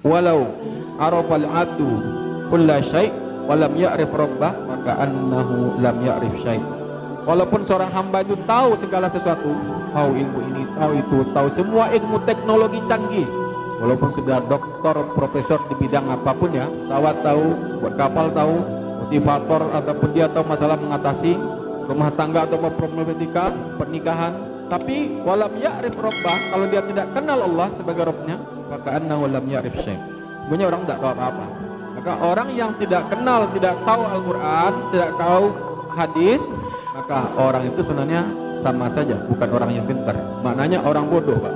Walau arafal abdu kulla syai' walam ya'rif rabbah maka annahu lam ya'rif syai'. Walaupun seorang hamba itu tahu segala sesuatu, tahu ilmu ini, tahu itu, tahu semua ilmu teknologi canggih, walaupun sudah doktor, profesor di bidang apapun ya, pesawat tahu, buat kapal tahu, motivator ataupun dia tahu masalah mengatasi rumah tangga atau problematika pernikahan, tapi walam ya'rif rabbah, kalau dia tidak kenal Allah sebagai Rabbnya, maka annahu lam ya'rif syai'. Sebenarnya orang tidak tahu apa-apa. Maka orang yang tidak kenal, tidak tahu Al-Quran, tidak tahu hadis, maka orang itu sebenarnya sama saja, bukan orang yang pintar. Maknanya orang bodoh, Pak.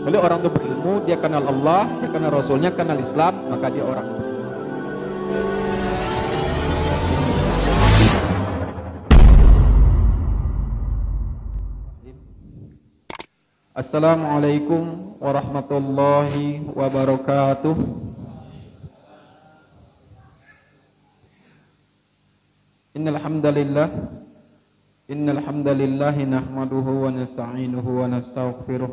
Kalau orang itu berilmu, dia kenal Allah, dia kenal Rasulnya, kenal Islam, maka dia orang bodoh. Assalamualaikum warahmatullahi wabarakatuh. Innal hamdalillah nahmaduhu wa nasta'inuhu wa nastaghfiruh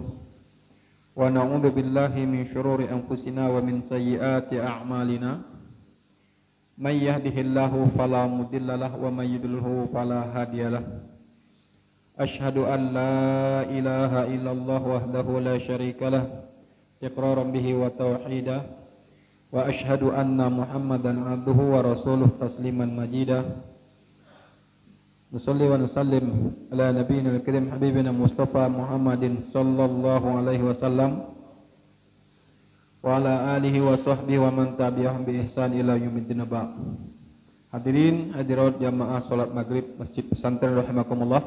wa na'udzu billahi min shururi anfusina wa min sayyiati a'malina. May yahdihillahu fala mudhillalah wa may yudlilhu fala hadiyalah. Ashhadu an la ilaha illallah wahdahu la syarikalah iqraran bihi wa tauhidah wa ashhadu anna Muhammadan abduhu wa rasuluh tasliman majidah. Nusalli wa nusallim ala nabiyyina al-karim habibina Mustafa Muhammadin sallallahu alaihi wasallam wa ala alihi wa sahbihi wa man tabi'ahum bi ihsan ila yaumiddin ba'. Hadirin hadirat jamaah salat maghrib Masjid Pesantren rahimakumullah.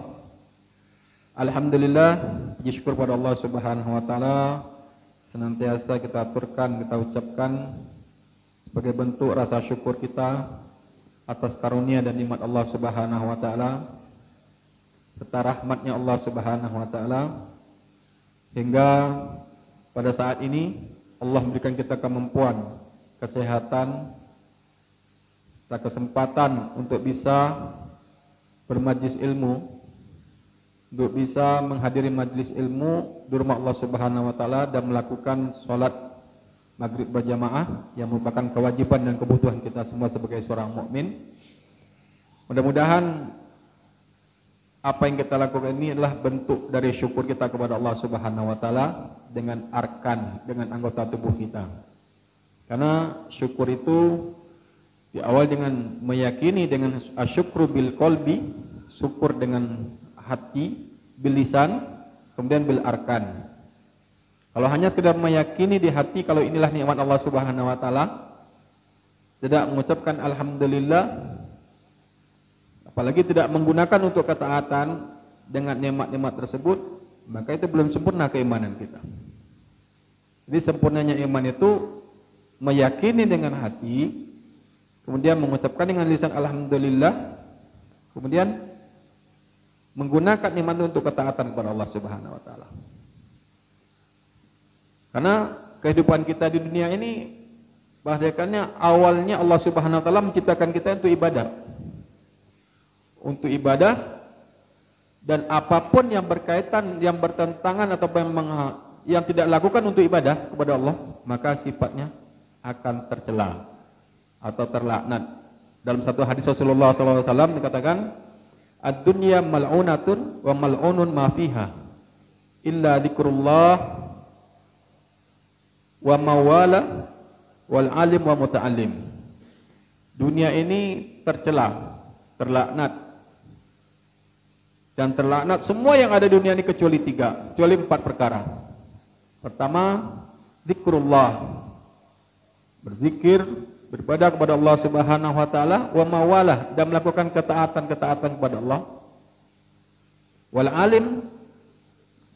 Alhamdulillah, puji syukur pada Allah Subhanahu wa taala senantiasa kita aturkan, kita ucapkan sebagai bentuk rasa syukur kita atas karunia dan nikmat Allah Subhanahu wa taala serta rahmatnya Allah Subhanahu wa taala, hingga pada saat ini Allah memberikan kita kemampuan, kesehatan, dan kesempatan untuk bisa bermajlis ilmu, untuk bisa menghadiri majlis ilmu di rumah Allah Subhanahu wa taala dan melakukan sholat maghrib berjamaah yang merupakan kewajiban dan kebutuhan kita semua sebagai seorang mukmin. Mudah-mudahan apa yang kita lakukan ini adalah bentuk dari syukur kita kepada Allah Subhanahu wa taala dengan arkan, dengan anggota tubuh kita. Karena syukur itu diawali dengan meyakini dengan asyukru bil qalbi, syukur dengan hati, bil lisan, kemudian bil arkan. Kalau hanya sekedar meyakini di hati kalau inilah nikmat Allah Subhanahu wa taala, tidak mengucapkan alhamdulillah, apalagi tidak menggunakan untuk ketaatan dengan nikmat-nikmat tersebut, maka itu belum sempurna keimanan kita. Jadi sempurnanya iman itu meyakini dengan hati, kemudian mengucapkan dengan lisan alhamdulillah, kemudian menggunakan nikmat untuk ketaatan kepada Allah Subhanahu wa taala. Karena kehidupan kita di dunia ini bahkan awalnya Allah Subhanahu wa taala menciptakan kita untuk ibadah. Untuk ibadah, dan apapun yang berkaitan, yang bertentangan atau yang tidak lakukan untuk ibadah kepada Allah, maka sifatnya akan tercela atau terlaknat. Dalam satu hadis Rasulullah SAW dikatakan, ad-dunya mal'unatun wa mal'unun ma fiha illa dzikrullah wa mawala wal alim wa muta'allim. Dunia ini tercela, terlaknat, dan terlaknat semua yang ada di dunia ini kecuali kecuali 4 perkara. Pertama, zikrullah, berzikir, beribadah kepada Allah Subhanahu wa taala, wa mawalah, dan melakukan ketaatan kepada Allah, wal alim,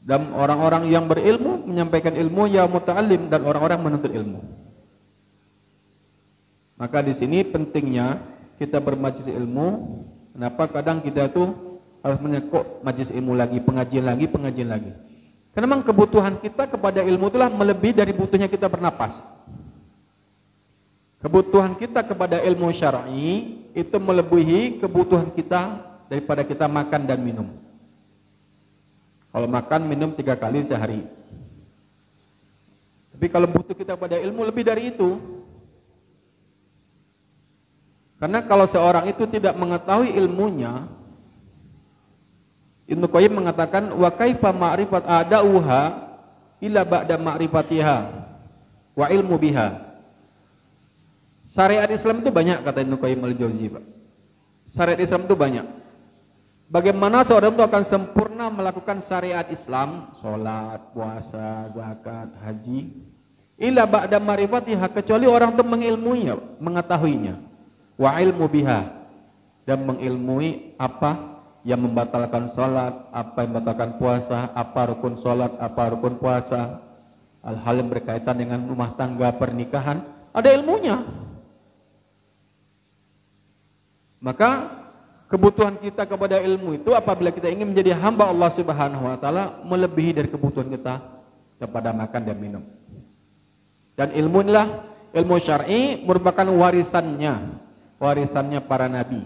dan orang-orang yang berilmu, menyampaikan ilmu, ya muta'allim, dan orang-orang menuntut ilmu. Maka di sini pentingnya kita bermajlis ilmu. Kenapa kadang kita itu harus menyekok majlis ilmu lagi, pengajian lagi. Karena memang kebutuhan kita kepada ilmu itulah melebihi dari butuhnya kita bernapas. kebutuhan kita kepada ilmu syar'i itu melebihi kebutuhan kita daripada kita makan dan minum. Kalau makan minum 3 kali sehari. Tapi kalau butuh kita pada ilmu lebih dari itu. Karena kalau seorang itu tidak mengetahui ilmunya, Ibnu Qayyim mengatakan wa kaifa ma'rifat adauha illa ba'da ma'rifatiha wa ilmu biha. Syariat Islam itu banyak, kata Ibnu Qayyim al-Jauziyah, Pak. Syariat Islam itu banyak. Bagaimana seorang itu akan sempurna melakukan syariat Islam, sholat, puasa, zakat, haji, illa ba'da ma'rifatiha, kecuali orang itu mengilmuinya, mengetahuinya, wa ilmu biha, dan mengilmui apa yang membatalkan sholat, apa yang membatalkan puasa, apa rukun sholat, apa rukun puasa, hal-hal yang berkaitan dengan rumah tangga, pernikahan, ada ilmunya. Maka kebutuhan kita kepada ilmu itu apabila kita ingin menjadi hamba Allah Subhanahu wa taala melebihi dari kebutuhan kita kepada makan dan minum. Dan ilmu inilah, ilmu syar'i merupakan warisannya para nabi.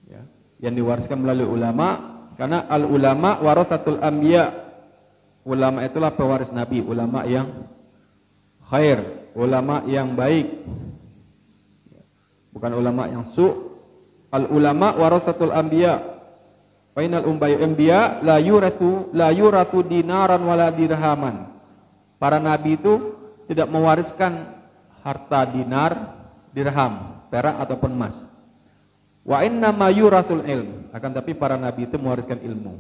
Ya, yang diwariskan melalui ulama, karena al ulama waratsatul anbiya. Ulama itulah pewaris nabi, ulama yang khair, ulama yang baik. Bukan ulama yang su'. Al ulama warasatul anbiya. Fainal anbiya la yurathu dinaran wala dirhaman. Para nabi itu tidak mewariskan harta dinar, dirham, perak ataupun emas. Wa inna ma yurathul ilm. Akan tapi para nabi itu mewariskan ilmu.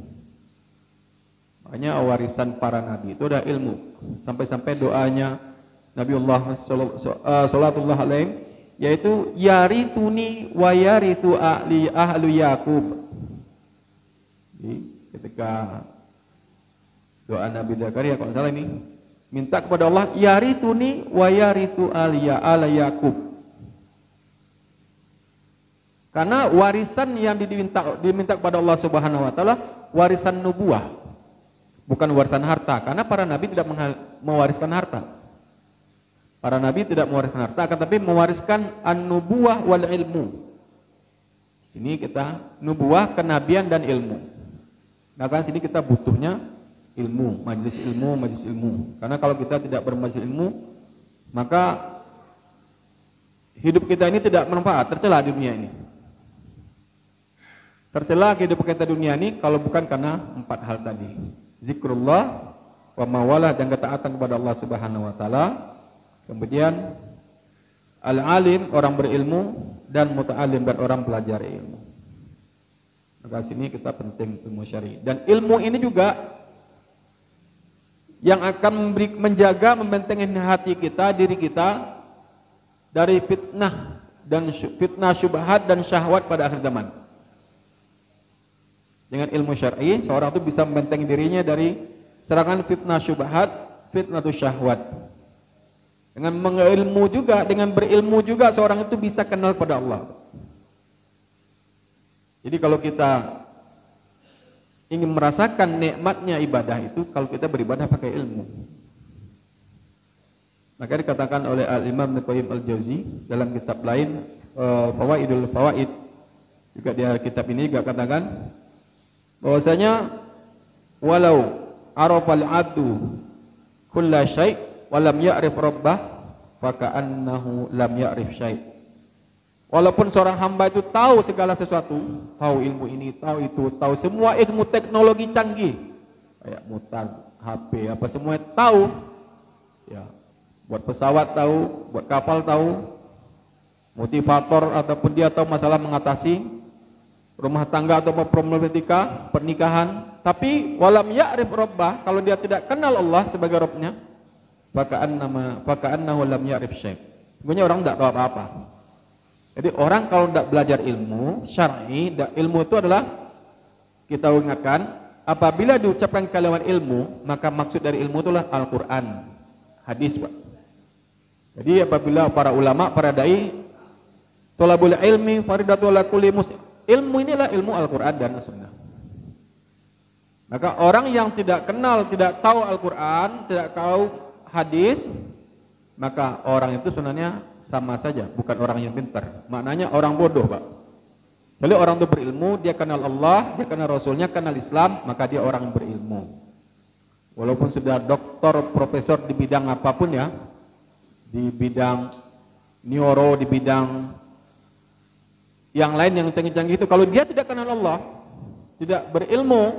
Makanya warisan para nabi itu adalah ilmu. Sampai-sampai doanya Nabiullah sallallahu alaihi, yaitu yarithuni wa yarithu ahlu Yakub. Jadi ketika doa Nabi Zakaria kalau salah ini minta kepada Allah yarithuni wa yarithu ala Yakub. Karena warisan yang diminta kepada Allah Subhanahu wa taala warisan nubuah, bukan warisan harta, karena para nabi tidak mewariskan harta. Para nabi tidak mewariskan harta, akan tapi mewariskan an-nubuwah wal ilmu. Sini kita nubuah, kenabian dan ilmu. Maka sini kita butuhnya ilmu, majelis ilmu. Karena kalau kita tidak bermajelis ilmu, maka hidup kita ini tidak bermanfaat, tercela di dunia ini. Tercela hidup kita di dunia ini kalau bukan karena 4 hal tadi. Zikrullah wa mawalah, dan ketaatan kepada Allah Subhanahu wa taala. Kemudian al-alim, orang berilmu, dan muta'alim, dan orang belajar ilmu. Maka sini kita penting ilmu syar'i. Dan ilmu ini juga yang akan menjaga, membentengi hati kita, diri kita dari fitnah dan fitnah syubhat dan syahwat pada akhir zaman. Dengan ilmu syar'i, seorang itu bisa membentengi dirinya dari serangan fitnah syubhat, fitnah syahwat. Dengan berilmu juga seorang itu bisa kenal pada Allah. Jadi kalau kita ingin merasakan nikmatnya ibadah itu, kalau kita beribadah pakai ilmu. Maka dikatakan oleh Al-Imam Ibnu Qayyim al-Jauziyah dalam kitab lain, Fawaidul Fawaid, juga dia kitab ini juga katakan bahwasanya walau arafal abdu kulla syai' walam ya'rif rabbah faka'annahu lam ya'rif syai'. Walaupun seorang hamba itu tahu segala sesuatu, tahu ilmu ini, tahu itu, tahu semua ilmu teknologi canggih, kayak mutar, HP, apa semua tahu, ya, buat pesawat tahu, buat kapal tahu, motivator ataupun dia tahu masalah mengatasi rumah tangga atau problematika pernikahan, tapi walam ya'rif rabbah, kalau dia tidak kenal Allah sebagai Rabbnya, faka'annahu lam ya'rif syai'. Sebenarnya orang tidak tahu apa-apa. Jadi orang kalau tidak belajar ilmu syar'i, ilmu itu adalah, kita ingatkan, apabila diucapkan kalimat ilmu, maka maksud dari ilmu itulah Al-Quran, hadis, Pak. Jadi apabila para ulama, para dai, thalabul ilmi faridatun ala kulli muslim, ilmu inilah ilmu Al-Quran dan Sunnah. Maka orang yang tidak kenal, tidak tahu Al-Quran, tidak tahu hadis, maka orang itu sebenarnya sama saja, bukan orang yang pintar. Maknanya orang bodoh, Pak. Kalau orang itu berilmu, dia kenal Allah, dia kenal Rasulnya, kenal Islam, maka dia orang yang berilmu. Walaupun sudah doktor, profesor di bidang apapun ya, di bidang neuro, di bidang yang lain yang canggih-canggih itu, kalau dia tidak kenal Allah, tidak berilmu,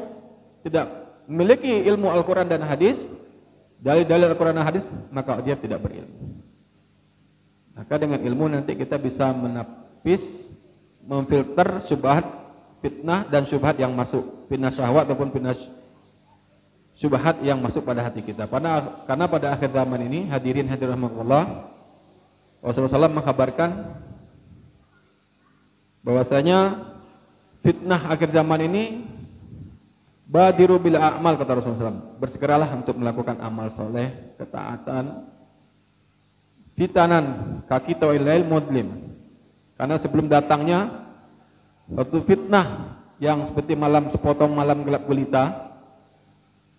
tidak memiliki ilmu Al-Quran dan hadis, dalil-dalil Al-Quran dan hadis, maka dia tidak berilmu. Maka dengan ilmu nanti kita bisa menapis, memfilter syubhat, fitnah dan syubhat yang masuk, fitnah syahwat ataupun fitnah syubhat yang masuk pada hati kita. Karena pada akhir zaman ini, hadirin rahmatullah, Rasulullah SAW mengkabarkan bahwasanya fitnah akhir zaman ini badiru bil a'mal, kata Rasulullah SAW. Bersegeralah untuk melakukan amal soleh, ketaatan, fitanan kaki tawilail mudlim. Karena sebelum datangnya suatu fitnah yang seperti malam sepotong malam gelap gulita,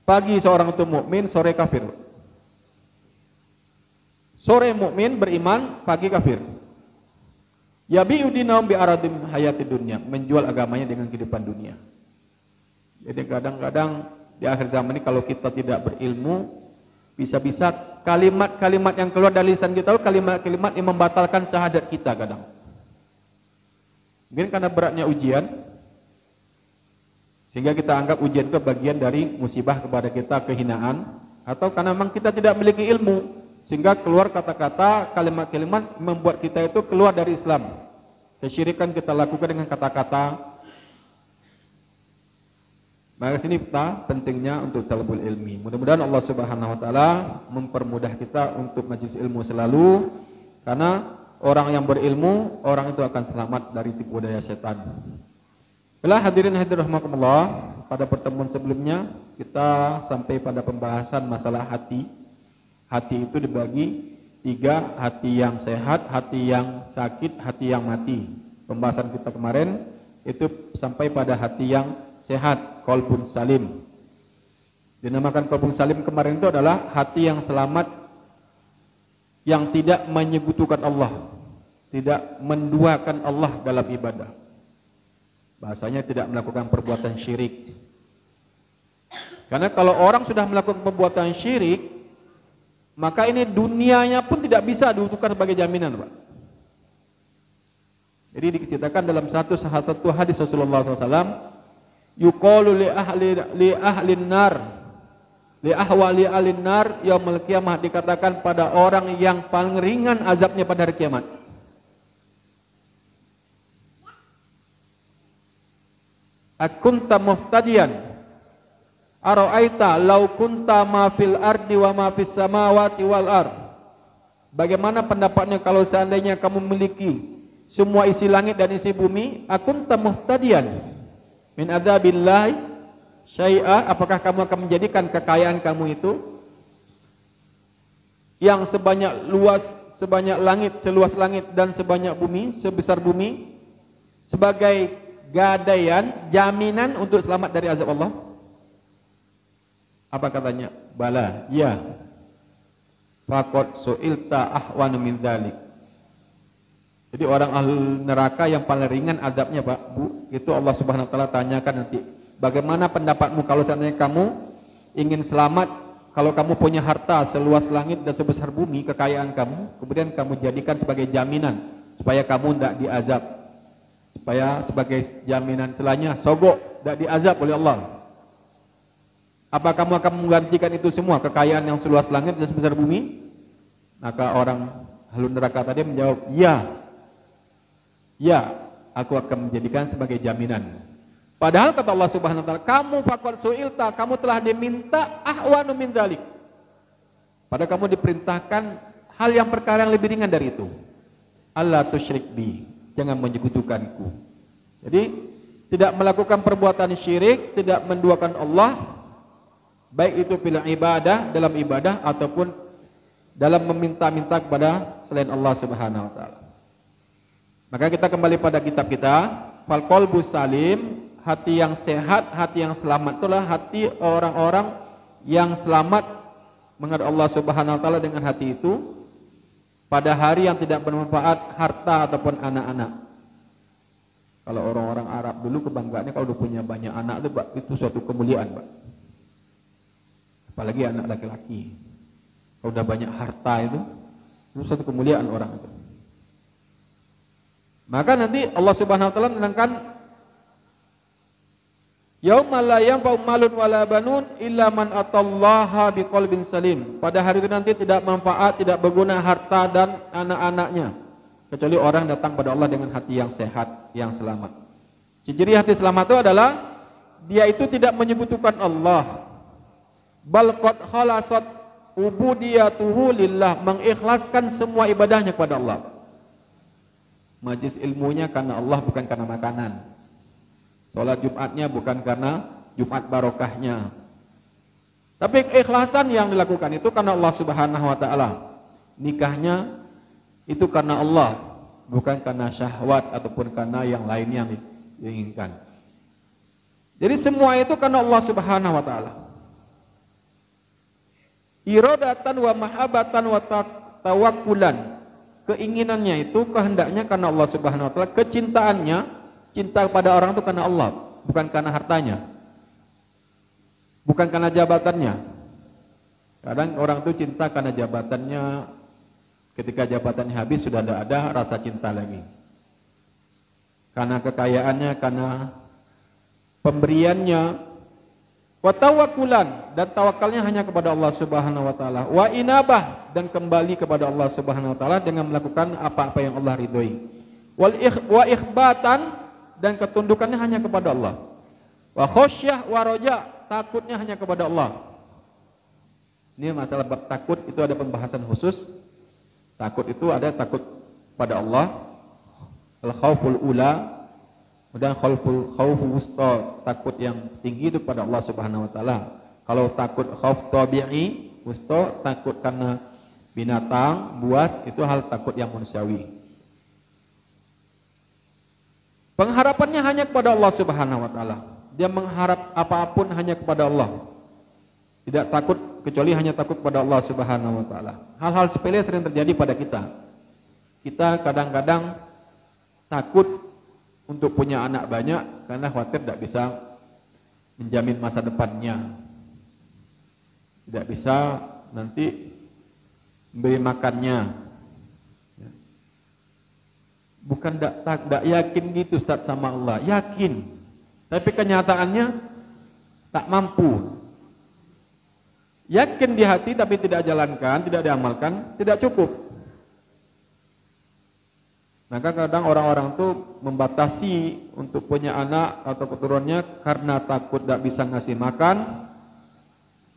pagi seorang itu mukmin, sore kafir. Sore mukmin beriman, pagi kafir. Yabi'u dinahum bi aradim hayati dunia, menjual agamanya dengan kehidupan dunia. Jadi kadang-kadang di akhir zaman ini kalau kita tidak berilmu, bisa-bisa kalimat-kalimat yang keluar dari lisan kita itu kalimat-kalimat yang membatalkan syahadat kita kadang. Mungkin karena beratnya ujian, sehingga kita anggap ujian itu bagian dari musibah kepada kita, kehinaan, atau karena memang kita tidak memiliki ilmu, sehingga keluar kata-kata, kalimat-kalimat membuat kita itu keluar dari Islam. Kesyirikan kita lakukan dengan kata-kata. Maka sini kita pentingnya untuk talabul ilmi. Mudah-mudahan Allah Subhanahu wa taala mempermudah kita untuk majelis ilmu selalu, karena orang yang berilmu, orang itu akan selamat dari tipu daya setan. Baiklah hadirin rahimakumullah, pada pertemuan sebelumnya kita sampai pada pembahasan masalah hati. Hati itu dibagi 3, hati yang sehat, hati yang sakit, hati yang mati. Pembahasan kita kemarin itu sampai pada hati yang sehat, qalbun salim. Dinamakan qalbun salim kemarin itu adalah hati yang selamat, yang tidak menyekutukan Allah, tidak menduakan Allah dalam ibadah. Bahasanya tidak melakukan perbuatan syirik. Karena kalau orang sudah melakukan perbuatan syirik, maka ini dunianya pun tidak bisa diutuhkan sebagai jaminan, Pak. Jadi diceritakan dalam satu hadis Rasulullah SAW, yuqalu li ahlin nar, li ahwali alin nar yaumul qiyamah, dikatakan pada orang yang paling ringan azabnya pada hari kiamat. Akunta muftadiyan ara'aita law kunta ma fil ardi wa ma fis samawati wal ard. Bagaimana pendapatnya kalau seandainya kamu memiliki semua isi langit dan isi bumi? Akunta muftadiyan min adzabillahi syai'a, apakah kamu akan menjadikan kekayaan kamu itu yang sebanyak langit, seluas langit dan sebanyak bumi, sebesar bumi, sebagai gadaian, jaminan untuk selamat dari azab Allah? Apa katanya? Bala, ya. Faqad su'ilta ahwanu min dzalik. Jadi orang ahli neraka yang paling ringan azabnya, Pak, Bu, itu Allah Subhanahu wa taala tanyakan nanti, bagaimana pendapatmu kalau seandainya kamu ingin selamat, kalau kamu punya harta seluas langit dan sebesar bumi, kekayaan kamu, kemudian kamu jadikan sebagai jaminan supaya kamu tidak diazab, supaya sebagai jaminan celahnya sogok, tidak diazab oleh Allah. Apa kamu akan menggantikan itu semua, kekayaan yang seluas langit dan sebesar bumi? Maka orang ahli neraka tadi menjawab, ya. Ya, aku akan menjadikan sebagai jaminan. Padahal kata Allah Subhanahu wa taala, kamu faqad su'ilta, kamu telah diminta ahwanu min dzalik. Padahal kamu diperintahkan hal yang perkara yang lebih ringan dari itu. Allah tusyrik bi, jangan menyekutukanku. Jadi tidak melakukan perbuatan syirik, tidak menduakan Allah, baik itu bila ibadah, dalam ibadah ataupun dalam meminta-minta kepada selain Allah Subhanahu wa taala. Maka kita kembali pada kitab kita, fal qalbus salim, hati yang sehat, hati yang selamat itulah hati orang-orang yang selamat menghadap Allah Subhanahu wa taala dengan hati itu, pada hari yang tidak bermanfaat harta ataupun anak-anak. Kalau orang-orang Arab dulu kebanggaannya kalau udah punya banyak anak itu suatu kemuliaan, Pak. Apalagi anak laki-laki. Kalau udah banyak harta itu suatu kemuliaan orang itu. Maka nanti Allah Subhanahu wa taala menerangkan yauma la yanfa'u malun wala banun illa man atallaha biqalbin salim. Pada hari itu nanti tidak manfaat, tidak berguna harta dan anak-anaknya kecuali orang datang pada Allah dengan hati yang sehat, yang selamat. Ciri hati selamat itu adalah dia itu tidak menyebutkan Allah. Bal qad khalasat ubudiyatuhu lillah, mengikhlaskan semua ibadahnya kepada Allah. Majlis ilmunya karena Allah, bukan karena makanan. Salat Jumatnya bukan karena Jumat barokahnya. Tapi keikhlasan yang dilakukan itu karena Allah Subhanahu wa taala. Nikahnya itu karena Allah, bukan karena syahwat ataupun karena yang lainnya yang diinginkan. Jadi semua itu karena Allah Subhanahu wa taala. Iradatan wa mahabbatan wa tawakkulan. Keinginannya itu, kehendaknya karena Allah Subhanahu wa taala, kecintaannya, cinta kepada orang itu karena Allah, bukan karena hartanya. Bukan karena jabatannya. Kadang orang itu cinta karena jabatannya, ketika jabatannya habis sudah tidak ada rasa cinta lagi. Karena kekayaannya, karena pemberiannya. Wa tawakkulan, dan tawakalnya hanya kepada Allah Subhanahu wa taala. Wa inabah, dan kembali kepada Allah Subhanahu wa taala dengan melakukan apa-apa yang Allah ridhoi. Wa ikhbatan, dan ketundukannya hanya kepada Allah. Wa khosyah wa roja, takutnya hanya kepada Allah. Ini masalah bab takut itu ada pembahasan khusus. Takut itu ada takut pada Allah, al-khauful ula, dan khaufu wusta, takut yang tinggi itu pada Allah Subhanahu wa taala. Kalau takut khauf tabi'i, wusta takut karena binatang, buas, itu hal takut yang manusiawi. Pengharapannya hanya kepada Allah Subhanahu wa taala. Dia mengharap apapun hanya kepada Allah. Tidak takut kecuali hanya takut kepada Allah Subhanahu wa taala. Hal-hal sepele sering terjadi pada kita. Kita kadang-kadang takut untuk punya anak banyak karena khawatir tidak bisa menjamin masa depannya, tidak bisa nanti memberi makannya. Bukan tidak yakin gitu Ustaz sama Allah, yakin, tapi kenyataannya tak mampu. Yakin di hati tapi tidak jalankan, tidak diamalkan, tidak cukup. Maka kadang orang-orang itu membatasi untuk punya anak atau keturunannya karena takut tidak bisa ngasih makan,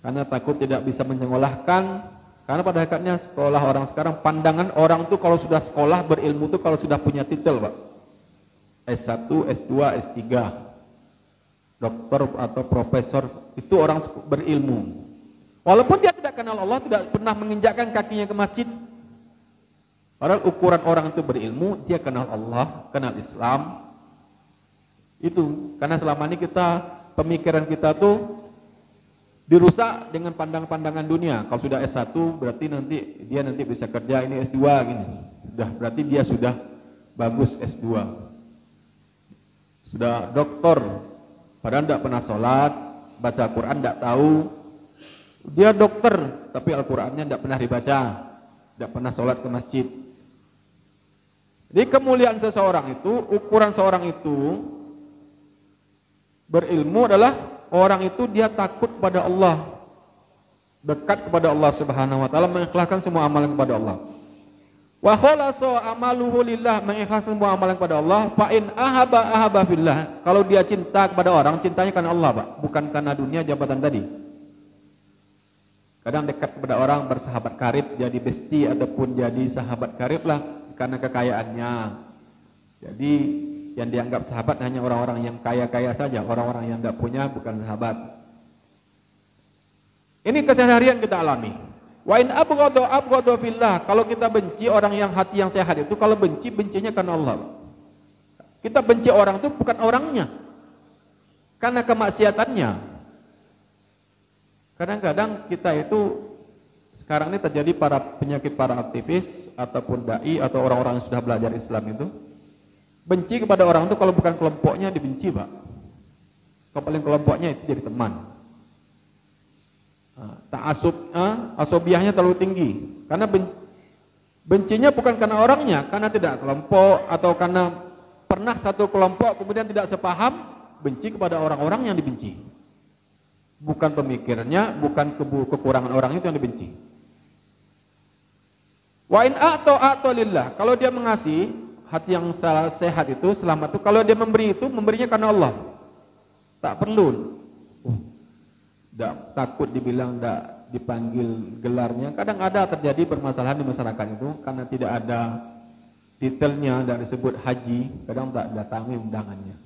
karena takut tidak bisa menyekolahkan. Karena pada hakikatnya sekolah orang sekarang, pandangan orang itu kalau sudah sekolah berilmu itu kalau sudah punya titel, Pak. S1, S2, S3, dokter atau profesor, itu orang berilmu. Walaupun dia tidak kenal Allah, tidak pernah menginjakkan kakinya ke masjid. Padahal ukuran orang itu berilmu, dia kenal Allah, kenal Islam. Itu karena selama ini pemikiran kita tuh dirusak dengan pandangan-pandangan dunia. Kalau sudah S1 berarti dia nanti bisa kerja, ini S2 gini. Berarti dia sudah bagus S2. Sudah doktor, padahal tidak pernah sholat, baca Al-Quran tidak tahu. Dia dokter, tapi Al-Qurannya tidak pernah dibaca, tidak pernah sholat ke masjid. Jadi kemuliaan seseorang itu, ukuran seorang itu berilmu adalah orang itu dia takut pada Allah, dekat kepada Allah Subhanahu wa taala, mengikhlaskan semua amalan kepada Allah. Wa khalasa amaluhu lillah, mengikhlaskan semua amalan kepada Allah. Fa in ahaba fillah, kalau dia cinta kepada orang, cintanya karena Allah, Pak, bukan karena dunia jabatan tadi. Kadang dekat kepada orang, bersahabat karib, jadi besti ataupun jadi sahabat karib lah karena kekayaannya. Jadi yang dianggap sahabat hanya orang-orang yang kaya-kaya saja, orang-orang yang tidak punya bukan sahabat. Ini keseharian kita alami. Wa in abghadu fillah, kalau kita benci orang yang hati yang sehat itu, kalau bencinya karena Allah. Kita benci orang itu bukan orangnya, karena kemaksiatannya. Kadang-kadang kita itu sekarang ini terjadi para aktivis ataupun dai atau orang-orang yang sudah belajar Islam itu benci kepada orang itu kalau bukan kelompoknya dibenci, Pak. Kalau paling kelompoknya itu jadi teman. Asobiahnya terlalu tinggi. Karena bencinya bukan karena orangnya, karena tidak kelompok atau karena pernah satu kelompok kemudian tidak sepaham, benci kepada orang-orang yang dibenci. Bukan pemikirnya, bukan kekurangan orang itu yang dibenci. Wa in a'ta lillah. Kalau dia mengasihi, hati yang sehat itu, selamat itu, kalau dia memberi itu, memberinya karena Allah. Tak perlu takut dibilang tidak dipanggil gelarnya. Kadang ada terjadi permasalahan di masyarakat itu karena tidak ada detailnya, tidak disebut haji, kadang tak datangi undangannya.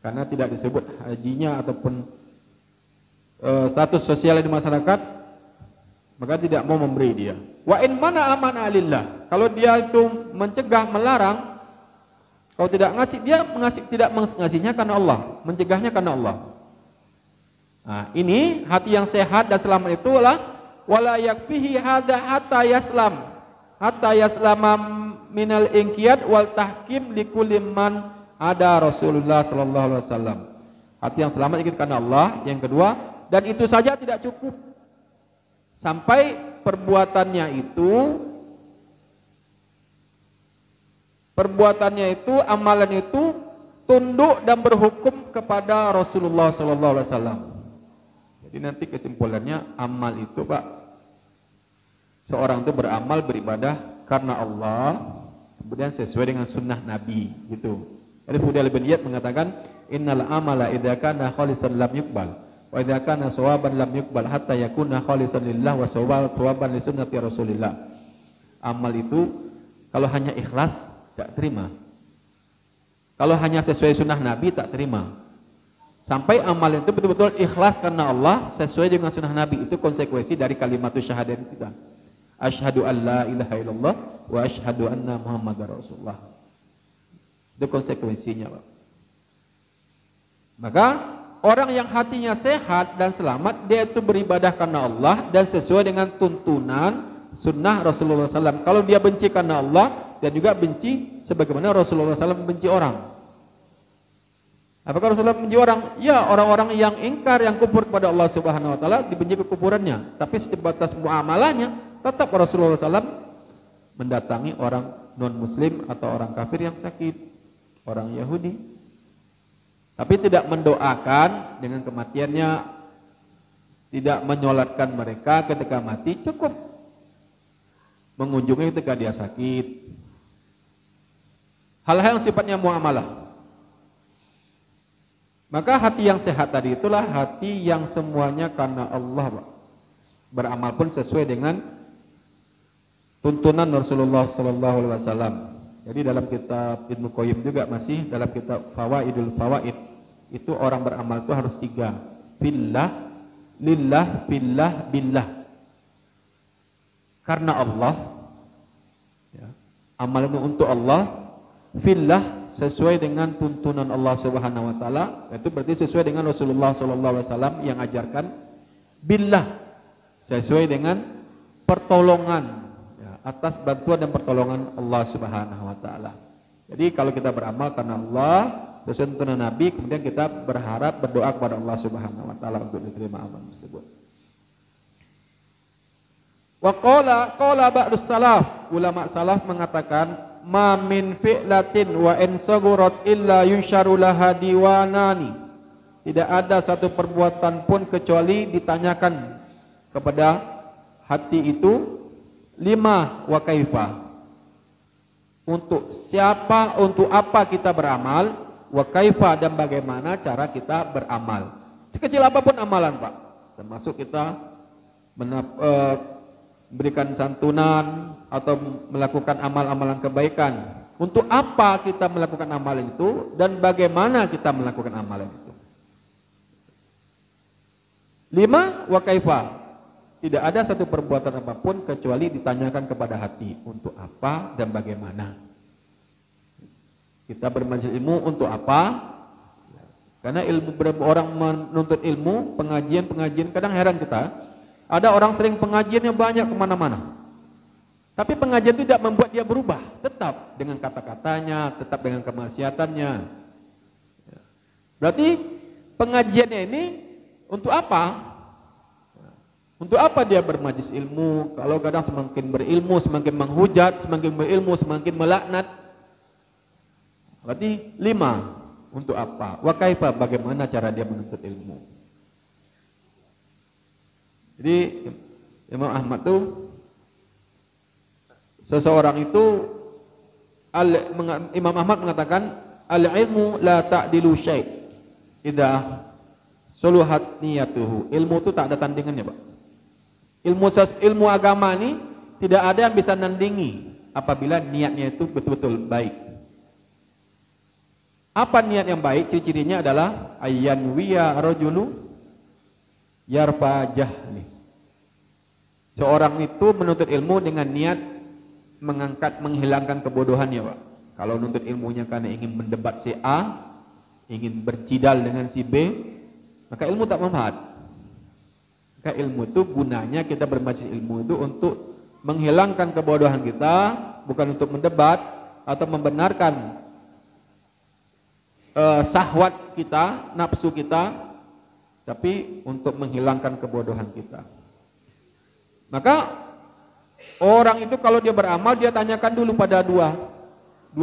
Karena tidak disebut hajinya ataupun status sosial di masyarakat, maka tidak mau memberi dia. Wa in mana amana lillah. Kalau dia itu mencegah, melarang, kalau tidak ngasih, dia tidak mengasihnya karena Allah, mencegahnya karena Allah. Nah, ini hati yang sehat dan selamat itulah wala yakfihi hadza hatta yaslama minal inqiyad wal tahkim likulli man ada Rasulullah sallallahu alaihi wasallam. Hati yang selamat itu karena Allah. Yang kedua, dan itu saja tidak cukup. Sampai perbuatannya itu, amalan itu tunduk dan berhukum kepada Rasulullah sallallahu alaihi wasallam. Jadi nanti kesimpulannya amal itu, Pak, seorang itu beramal, beribadah karena Allah, kemudian sesuai dengan sunnah Nabi, gitu. Jadi Fudail bin Iyad mengatakan, innal amala idza kana khalisan lam yuqbal, wa idza kana shawaban lam yuqbal hatta yakuna khalisan lillah wa shawaban li sunnati Rasulillah. Amal itu kalau hanya ikhlas tak terima. Kalau hanya sesuai sunnah Nabi tak terima. Sampai amal itu betul-betul ikhlas karena Allah, sesuai dengan sunnah Nabi. Itu konsekuensi dari kalimat syahadat kita. Asyhadu an la ilaha illallah wa asyhadu anna Muhammadar Rasulullah. Itu konsekuensinya, Pak. Maka orang yang hatinya sehat dan selamat, dia itu beribadah karena Allah dan sesuai dengan tuntunan sunnah Rasulullah SAW. Kalau dia benci karena Allah, dan juga benci sebagaimana Rasulullah SAW membenci orang. Apakah Rasulullah membenci orang? Ya, orang-orang yang ingkar, yang kufur kepada Allah Subhanahu Wa Taala dibenci kekufurannya. Tapi sebatas muamalahnya, tetap Rasulullah SAW mendatangi orang non-Muslim atau orang kafir yang sakit, orang Yahudi. Tapi tidak mendoakan dengan kematiannya, tidak menyolatkan mereka ketika mati, cukup mengunjungi ketika dia sakit. Hal-hal yang sifatnya muamalah. Maka hati yang sehat tadi itulah hati yang semuanya karena Allah, Pak. Beramal pun sesuai dengan tuntunan Rasulullah sallallahu alaihi wasallam. Jadi dalam kitab Ibnu Qayyim juga masih dalam kitab Fawaidul Fawaid itu orang beramal itu harus 3. Fillah, lillah, fillah, billah. Karena Allah, ya, amal itu untuk Allah. Fillah, sesuai dengan tuntunan Allah Subhanahu Wa Taala, itu berarti sesuai dengan Rasulullah sallallahu alaihi wasallam yang ajarkan. Billah, sesuai dengan pertolongan, ya, atas bantuan dan pertolongan Allah Subhanahu Wa Taala. Jadi kalau kita beramal karena Allah sesuai tuntunan Nabi, kemudian kita berharap, berdoa kepada Allah Subhanahu Wa Taala untuk diterima amal tersebut. Wa qala ba'dus salaf, ulama salaf mengatakan, ma min fi'latin wa in sagurat illa yunsharu laha diwanani. Tidak ada satu perbuatan pun kecuali ditanyakan kepada hati itu 5 wa kaifa. Untuk siapa, untuk apa kita beramal, wa kaifa, dan bagaimana cara kita beramal. Sekecil apapun amalan, Pak. Termasuk kita memberikan santunan atau melakukan amal-amalan kebaikan. Untuk apa kita melakukan amalan itu dan bagaimana kita melakukan amalan itu. 5 wa kaifa. Tidak ada satu perbuatan apapun kecuali ditanyakan kepada hati, untuk apa dan bagaimana. Kita bermajelis ilmu untuk apa? Karena ilmu, orang menuntut ilmu, pengajian kadang heran kita. Ada orang sering pengajiannya banyak kemana-mana, tapi pengajian itu tidak membuat dia berubah, tetap dengan kata-katanya, tetap dengan kemaksiatannya. Berarti pengajiannya ini untuk apa? Untuk apa dia bermajlis ilmu? Kalau kadang semakin berilmu, semakin menghujat, semakin berilmu, semakin melaknat. Berarti 5, untuk apa? Wa kaifa, bagaimana cara dia menuntut ilmu? Jadi Imam Ahmad tuh, seseorang itu, Imam Ahmad mengatakan, al-ilmu la ta'dilu syai' idza suluhat niyatuhu. Ilmu itu tak ada tandingannya, Pak. Ilmu agama ini tidak ada yang bisa nandingi apabila niatnya itu betul-betul baik. Apa niat yang baik? Ciri-cirinya adalah ayyan wiya rajulu yarfa jahli. Seorang itu menuntut ilmu dengan niat menghilangkan kebodohannya, Pak. Kalau menuntut ilmunya karena ingin mendebat si A, ingin bercidal dengan si B, maka ilmu tak manfaat. Maka ilmu itu gunanya, kita bermajlis ilmu itu untuk menghilangkan kebodohan kita, bukan untuk mendebat atau membenarkan syahwat kita, nafsu kita, tapi untuk menghilangkan kebodohan kita. Maka orang itu kalau dia beramal, dia tanyakan dulu pada dua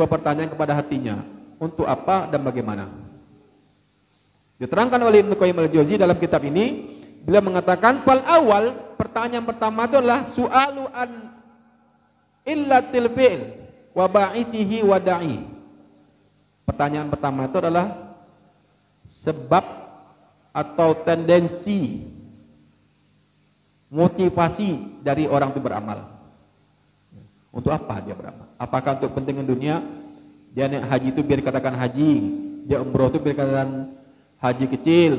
pertanyaan kepada hatinya, untuk apa dan bagaimana. Diterangkan oleh Ibnu Qayyim al-Jauziyah dalam kitab ini. Beliau mengatakan, fal awal, pertanyaan pertama itu adalah su'alu an illatil fi'l wa ba'ithihi wa da'i. Pertanyaan pertama itu adalah sebab atau tendensi, motivasi dari orang itu beramal. Untuk apa dia beramal? Apakah untuk kepentingan dunia? Dia naik haji itu biar dikatakan haji, dia umroh itu biar dikatakan haji kecil,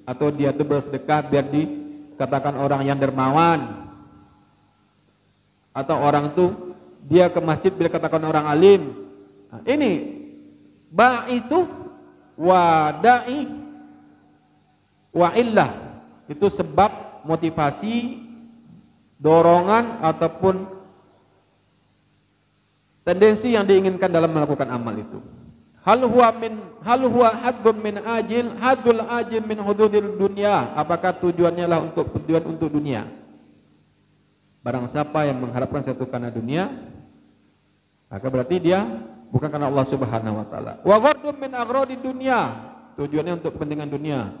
atau dia itu bersedekah biar dikatakan orang yang dermawan, atau orang itu dia ke masjid biar dikatakan orang alim. Nah, ini ba'itu wa da'i wa illah, itu sebab, motivasi, dorongan ataupun tendensi yang diinginkan dalam melakukan amal itu. Hal huwa haddun min ajil, haddul ajil min hududil dunia. Apakah tujuannya lah tujuan untuk dunia? Barang siapa yang mengharapkan sesuatu karena dunia, maka berarti dia bukan karena Allah Subhanahu wa taala. Wa ghardun min aghradi dunia, tujuannya untuk kepentingan dunia.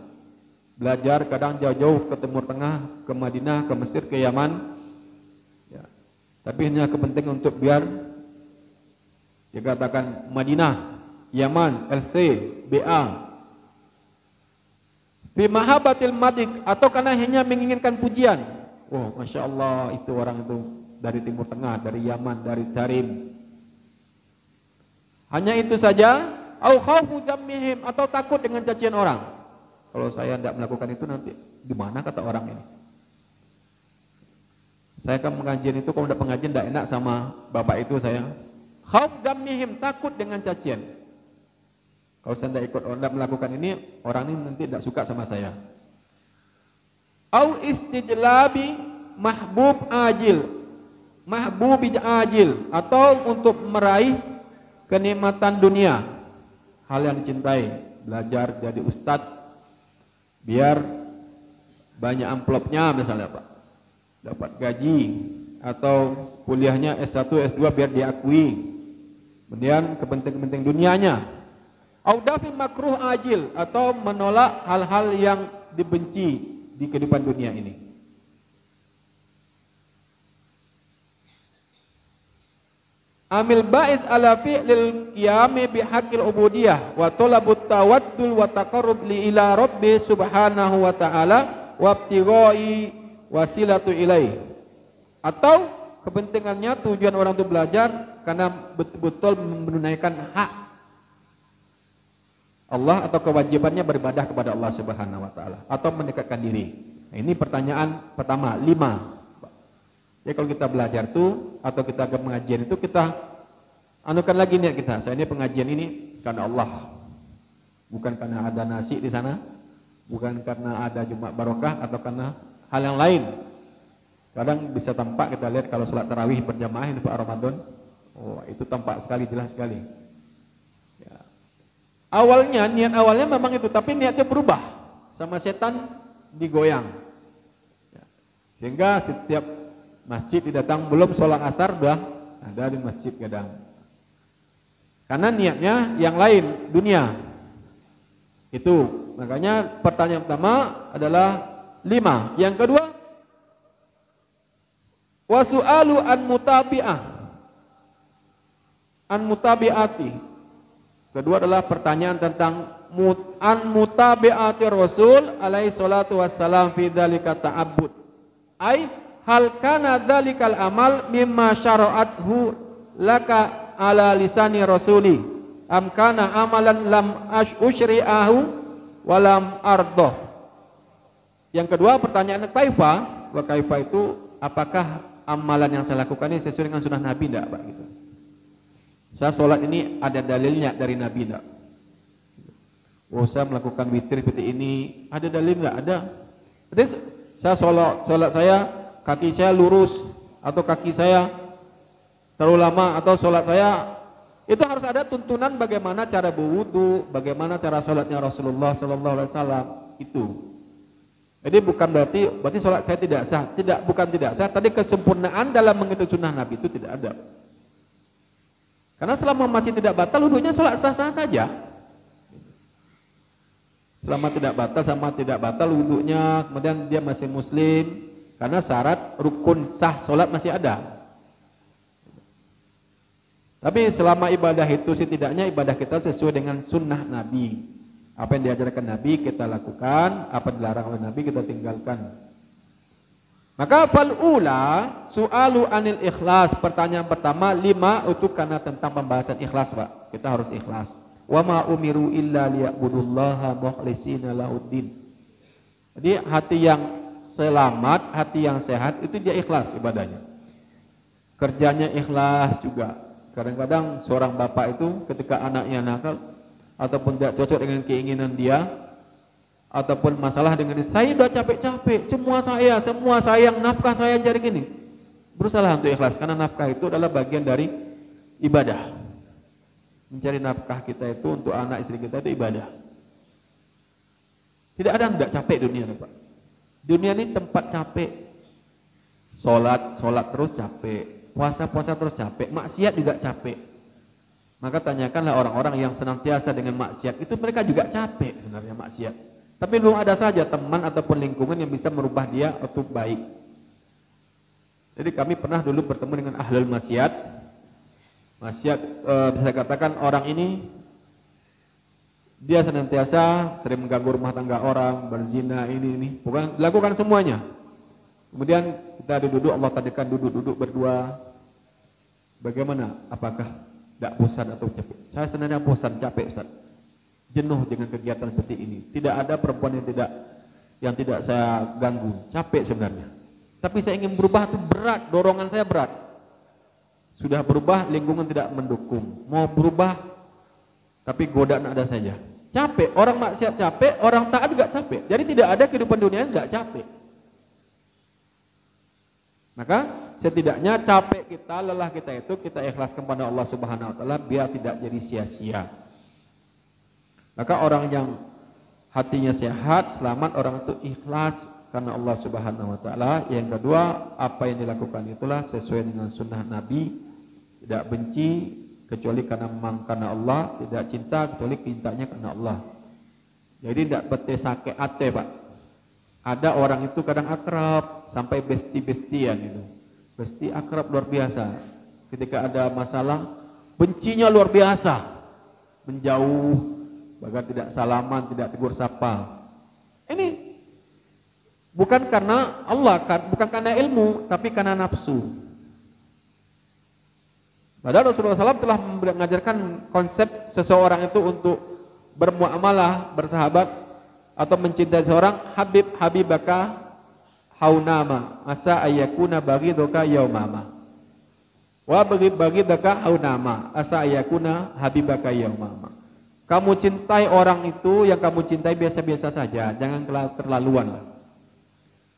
Belajar kadang jauh-jauh ke Timur Tengah, ke Madinah, ke Mesir, ke Yaman. Ya. Tapi hanya kepentingan untuk biar dikatakan Madinah, Yaman, LC, BA. Fi mahabbatil madik, atau karena hanya menginginkan pujian. Oh, Masya Allah, itu orang itu dari Timur Tengah, dari Yaman, dari Tarim. Hanya itu saja. Au khaufu dhammihim, atau takut dengan cacian orang. Kalau saya tidak melakukan itu nanti gimana kata orang ini? Saya kan pengajian itu, kalau tidak pengajian tidak enak sama bapak itu saya. Khauf dhammihim, takut dengan cacian. Kalau saya tidak ikut, tidak melakukan ini, orang ini nanti tidak suka sama saya. Au istijlabi mahbubi ajil, atau untuk meraih kenikmatan dunia, hal yang dicintai, belajar jadi ustadz, biar banyak amplopnya misalnya, Pak, dapat gaji, atau kuliahnya S1, S2 biar diakui, kemudian kepentingan dunianya. Audafi makruh ajil, atau menolak hal-hal yang dibenci di kehidupan dunia ini. Amil ba'id ala fi'lil qiyami bihaqqil ubudiyah wa talabut tawaddul wa taqarrub li ila rabbi subhanahu wa ta'ala wa ibtighai wasilatu ilaih. Atau kepentingannya, tujuan orang itu belajar karena betul-betul menunaikan hak Allah atau kewajibannya beribadah kepada Allah Subhanahu wa taala, atau mendekatkan diri. Nah, ini pertanyaan pertama, 5. Jadi kalau kita belajar itu atau kita ke pengajian itu, kita anukan lagi niat kita. Saya ini pengajian ini karena Allah. Bukan karena ada nasi di sana, bukan karena ada Jumat barokah, atau karena hal yang lain. Kadang bisa tampak kita lihat kalau sholat tarawih berjamaah di Pak Ramadan, oh itu tampak sekali, jelas sekali. Ya. Awalnya, niat awalnya memang itu, tapi niatnya berubah, sama setan digoyang. Ya. Sehingga setiap masjid didatang belum sholat asar udah ada di masjid kadang. Karena niatnya yang lain, dunia. Itu, makanya pertanyaan pertama adalah 5. Yang kedua, wasu'alu an mutabi'ati. Kedua adalah pertanyaan tentang an mutabi'ati Rasul alaihi salatu wassalam fi dzalika ta'abbud. Ai hal kana dzalikal amal mimma syara'athu laka ala lisani rasuli am kana amalan lam usyri'ahu wa lam ardoh. Yang kedua pertanyaan kaifa, wa kaifa itu apakah amalan yang saya lakukan ini sesuai dengan sunnah Nabi enggak, Pak, gitu. Saya sholat ini ada dalilnya dari Nabi enggak? Oh, saya melakukan witir seperti ini, ada dalil enggak? Ada. Jadi saya sholat saya kaki saya lurus atau kaki saya terlalu lama atau sholat saya itu harus ada tuntunan bagaimana cara berwudu, bagaimana cara sholatnya Rasulullah sallallahu alaihi wasallam itu. Jadi bukan berarti sholat saya tidak sah, bukan tidak sah. Tadi kesempurnaan dalam mengikuti sunnah Nabi itu tidak ada. Karena selama masih tidak batal, wudunya sholat sah-sah saja. Selama tidak batal wudunya, kemudian dia masih muslim, karena syarat rukun sah sholat masih ada. Tapi selama ibadah itu setidaknya ibadah kita sesuai dengan sunnah Nabi. Apa yang diajarkan Nabi kita lakukan, apa yang dilarang oleh Nabi kita tinggalkan. Maka fal'ula su'alu anil ikhlas. Pertanyaan pertama 5 itu karena tentang pembahasan ikhlas, Pak. Kita harus ikhlas. Wa ma umiru illa liya'budullaha mukhlishina lahuddin. Jadi hati yang selamat, hati yang sehat itu dia ikhlas ibadahnya. Kerjanya ikhlas juga. Kadang-kadang seorang bapak itu ketika anaknya nakal ataupun tidak cocok dengan keinginan dia, ataupun masalah dengan dia, saya udah capek-capek, semua sayang, nafkah saya cari gini. Berusaha untuk ikhlas, karena nafkah itu adalah bagian dari ibadah. Mencari nafkah kita itu untuk anak istri kita itu ibadah. Tidak ada yang tidak capek dunia, Pak. Dunia ini tempat capek. Sholat terus capek, puasa terus capek, maksiat juga capek. Maka tanyakanlah orang-orang yang senantiasa dengan maksiat, itu mereka juga capek sebenarnya maksiat. Tapi belum ada saja teman ataupun lingkungan yang bisa merubah dia untuk baik. Jadi kami pernah dulu bertemu dengan ahlul maksiat. Maksiat bisa katakan orang ini dia senantiasa sering mengganggu rumah tangga orang, berzina ini, bukan lakukan semuanya. Kemudian kita duduk, Allah tadikan duduk berdua. Bagaimana? Apakah tidak bosan atau capek? Saya sebenarnya bosan, capek, Ustaz. Jenuh dengan kegiatan seperti ini. Tidak ada perempuan yang tidak saya ganggu. Capek sebenarnya. Tapi saya ingin berubah, itu berat, dorongan saya berat. Sudah berubah, lingkungan tidak mendukung. Mau berubah, tapi godaan ada saja. Capek, orang maksiat capek, orang taat juga capek. Jadi tidak ada kehidupan dunia yang tidak capek. Maka setidaknya capek kita, lelah kita itu kita ikhlaskan kepada Allah Subhanahu wa taala biar tidak jadi sia-sia. Maka orang yang hatinya sehat, selamat, orang itu ikhlas karena Allah Subhanahu wa taala. Yang kedua, apa yang dilakukan itulah sesuai dengan sunnah Nabi, tidak benci kecuali karena Allah, tidak cinta kecuali cintanya karena Allah. Jadi tidak bete sakit ate, Pak. Ada orang itu kadang akrab sampai besti-bestian itu. Besti akrab luar biasa. Ketika ada masalah, bencinya luar biasa. Menjauh, bahkan tidak salaman, tidak tegur sapa. Ini bukan karena Allah, bukan karena ilmu, tapi karena nafsu. Padahal Rasulullah SAW telah mengajarkan konsep seseorang itu untuk bermuamalah, bersahabat, atau mencintai seorang habibaka haunama asa ayakuna baghidaka yaumama wa baghidaka haunama asa ayakuna habibaka yaumama. Kamu cintai orang itu, yang kamu cintai biasa-biasa saja, jangan terlaluan lah.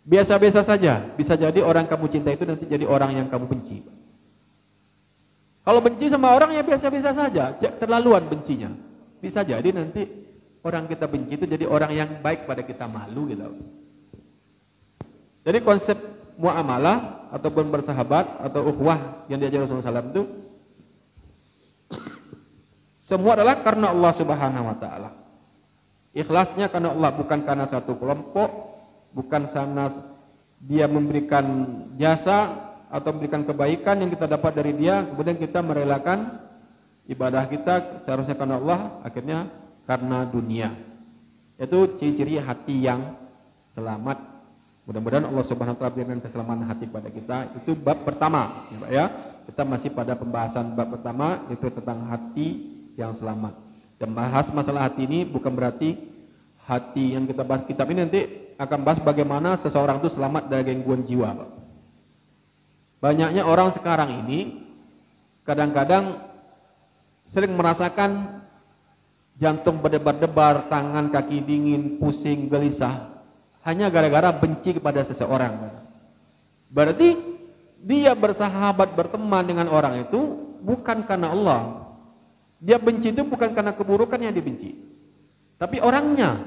biasa-biasa saja. Bisa jadi orang kamu cinta itu nanti jadi orang yang kamu benci. Kalau benci sama orang ya biasa-biasa saja, terlaluan bencinya. Bisa jadi nanti orang kita benci itu jadi orang yang baik pada kita, malu gitu. Jadi konsep muamalah ataupun bersahabat atau ukhuwah yang diajar Rasulullah SAW itu semua adalah karena Allah Subhanahu wa taala. Ikhlasnya karena Allah, bukan karena satu kelompok, bukan karena dia memberikan jasa atau memberikan kebaikan yang kita dapat dari dia, kemudian kita merelakan ibadah kita seharusnya karena Allah, akhirnya karena dunia. Itu ciri-ciri hati yang selamat. Mudah-mudahan Allah Subhanahu wa taala berikan keselamatan hati pada kita. Itu bab pertama, ya Pak ya. Kita masih pada pembahasan bab pertama, itu tentang hati yang selamat. Dan bahas masalah hati ini bukan berarti hati yang kita bahas kitab ini nanti akan bahas bagaimana seseorang itu selamat dari gangguan jiwa, Pak. Banyaknya orang sekarang ini kadang-kadang sering merasakan jantung berdebar-debar, tangan kaki dingin, pusing, gelisah, hanya gara-gara benci kepada seseorang. Berarti dia bersahabat, berteman dengan orang itu bukan karena Allah. Dia benci itu bukan karena keburukan yang dibenci, tapi orangnya.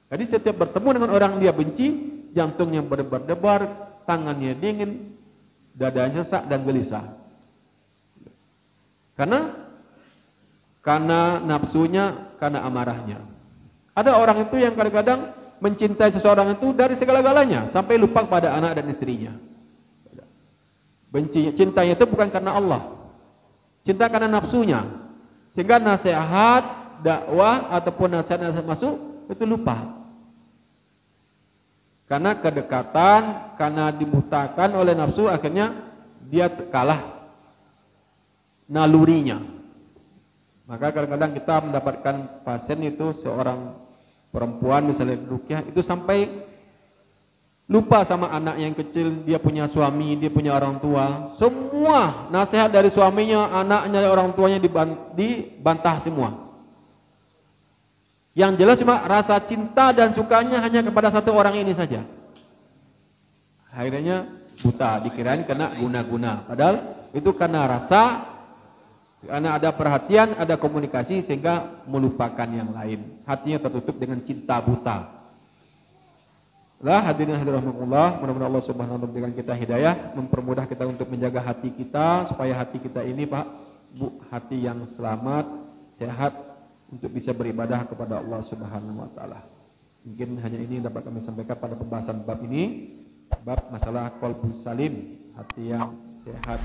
Jadi setiap bertemu dengan orang dia benci, jantungnya berdebar-debar, tangannya dingin, dadanya sesak dan gelisah. Karena nafsunya, karena amarahnya. Ada orang itu yang kadang-kadang mencintai seseorang itu dari segala-galanya sampai lupa pada anak dan istrinya. Benci, cintanya itu bukan karena Allah, cinta karena nafsunya, sehingga nasihat, dakwah ataupun nasihat masuk itu lupa. Karena kedekatan, karena dibutakan oleh nafsu, akhirnya dia kalah nalurinya. Maka kadang-kadang kita mendapatkan pasien itu seorang perempuan misalnya rukyah itu sampai lupa sama anak yang kecil, dia punya suami, dia punya orang tua. Semua nasihat dari suaminya, anaknya, orang tuanya dibantah semua. Yang jelas cuma rasa cinta dan sukanya hanya kepada satu orang ini saja. Akhirnya buta, dikirain kena guna-guna. Padahal itu karena rasa, karena ada perhatian, ada komunikasi sehingga melupakan yang lain. Hatinya tertutup dengan cinta buta. Hadirin hadirat rahimakumullah, mudah-mudahan Allah Subhanahu wa taala memberikan kita hidayah, mempermudah kita untuk menjaga hati kita supaya hati kita ini, Pak, hati yang selamat, sehat untuk bisa beribadah kepada Allah Subhanahu wa taala. Mungkin hanya ini dapat kami sampaikan pada pembahasan bab ini, bab masalah qalbus salim, hati yang sehat.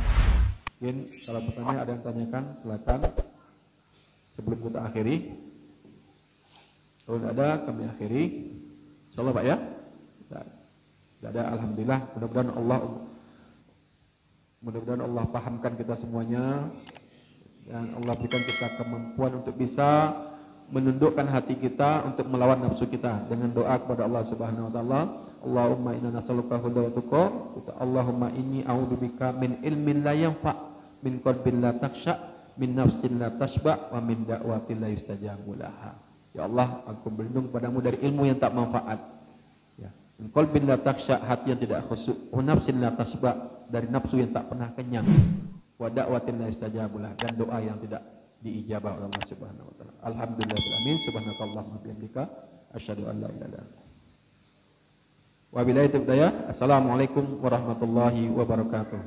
Mungkin kalau bertanya ada yang tanyakan, silakan sebelum kita akhiri. Kalau tidak ada, kami akhiri. Insyaallah, Pak ya. Tidak ada, alhamdulillah. Mudah-mudahan Allah pahamkan kita semuanya, dan Allah berikan kita kemampuan untuk bisa menundukkan hati kita untuk melawan nafsu kita dengan doa kepada Allah Subhanahu wa taala. Allahumma inna nas'aluka huda wa tuqa, Allahumma inni a'udzubika min ilmin la yanfa', min qalbin la takhsha, min nafsin la tashba, wa min da'watin la yustajabu laha. Ya Allah, aku berlindung padamu dari ilmu yang tak manfaat, ya, min qalbin la takhsha, hati yang tidak khusyuk, wa nafsin la tashba, dari nafsu yang tak pernah kenyang, wa da'watin la yustajabu laha, dan doa yang tidak diijabah oleh Allah Subhanahu wa taala. Alhamdulillahirabbil alamin, subhanakallahumma wa bihamdika asyhadu an la ilaha illa anta. Wabillahi taufiq. Assalamualaikum warahmatullahi wabarakatuh.